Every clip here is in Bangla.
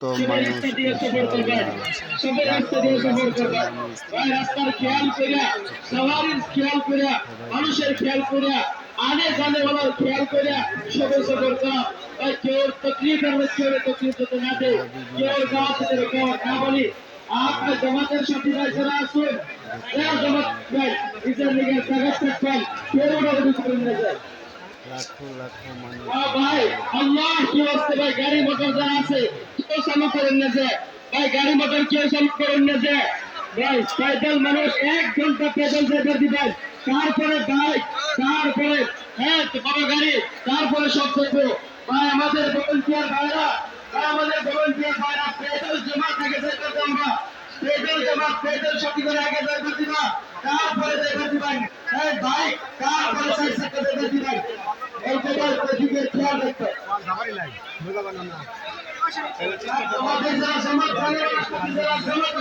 মানুষ ইনশাআল্লাহ লাখো লাখো মানুষ রাস্তার খেয়াল করিয়া সবারই খেয়াল করিয়া মানুষের খেয়াল করিয়া আনে জানে ওনার খেয়াল করিয়া সবর সবর করা কেউ তকলিফের মধ্যে তকলিফ হতে না দে কেউ গাছ থেকে কেউ না বলি আপনার জমাতের সাথী ভাই যারা আসুন যারা জমাত ভাই নিজের নিজের কাগজ থাকবেন কেউ ওটা করেন না যায় লাখো লাখো মানুষ ভাই আল্লাহ কি হচ্ছে ভাই গাড়ি মোটর যারা আছে কেউ চালু করেন না যে ভাই গাড়ি মোটর কেউ চালু করেন না যে ভাই পয়দল মানুষ 1 ঘন্টা পেদল যেতে দিবেন তারপরে বাইক তারপরে হ্যাঁ বড় গাড়ি তারপরে সব করবো ভাই আমাদের ভলেন্টিয়ার ভাইরা পেদল জমা থেকে যেতে আমরা পেদল জমা পেদল সাথী করে আগে যেতে দিবা তারপরে যেতে দিবেন এই বাইক তারপরে সাইড থেকে যেতে দিবেন এই জায়গায় প্রতিকে খেয়াল রাখতে আমাদের যারা সমাজ যারা সমাজ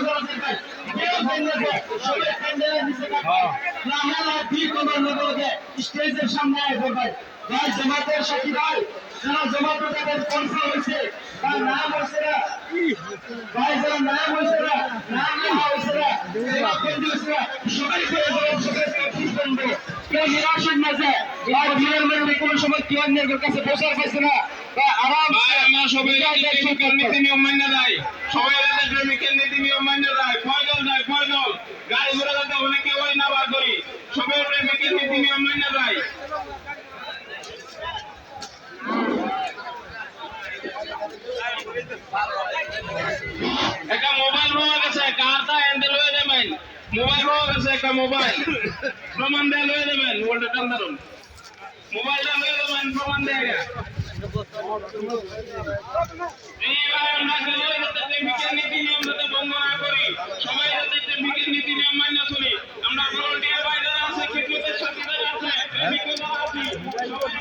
স্টেজের সামনে ভাই জামাতের সাথী ভাই যারা জামাত তাদের কনফার্ম হয়েছে তার নাম হয়েছে না ভাই যারা নাম হয়েছে না নাম লেখা হয়েছে না সবাই কেউ নিরাশ না যায় আর বিয়ের মধ্যে কোনো সময় কেউ অন্যের কাছে বসার পাইছে না বা আরাম আমরা সবাই নীতি নিয়ম মান্য যাই সবাই প্রেমিকের নীতি নিয়ম মান্য যায় ফয়দল যায় ফয়দল গাড়ি ঘোড়া যাতে অনেকে ওই না বার করি সবাই প্রেমিকের নীতি নিয়ম মান্য যায় একটা মোবাইল পাওয়া গেছে কারটা হ্যান্ডেল হয়ে যাবেন মোবাইল পাওয়া গেছে একটা মোবাইল প্রমাণ দেয়া লয়ে যাবেন মোবাইলটা টান ধরুন মোবাইলটা লয়ে যাবেন প্রমাণ দেয়া নীতি নিয়ম যাতে ভঙ্গ না করি সবাই যাতে প্রেমিকের নীতি নিয়ম মান্য চলি আমরা ভলান্টিয়ার ভাই যারা আছে খিদমতের সাথী যারা আছে প্রেমিক যারা আছি সবাই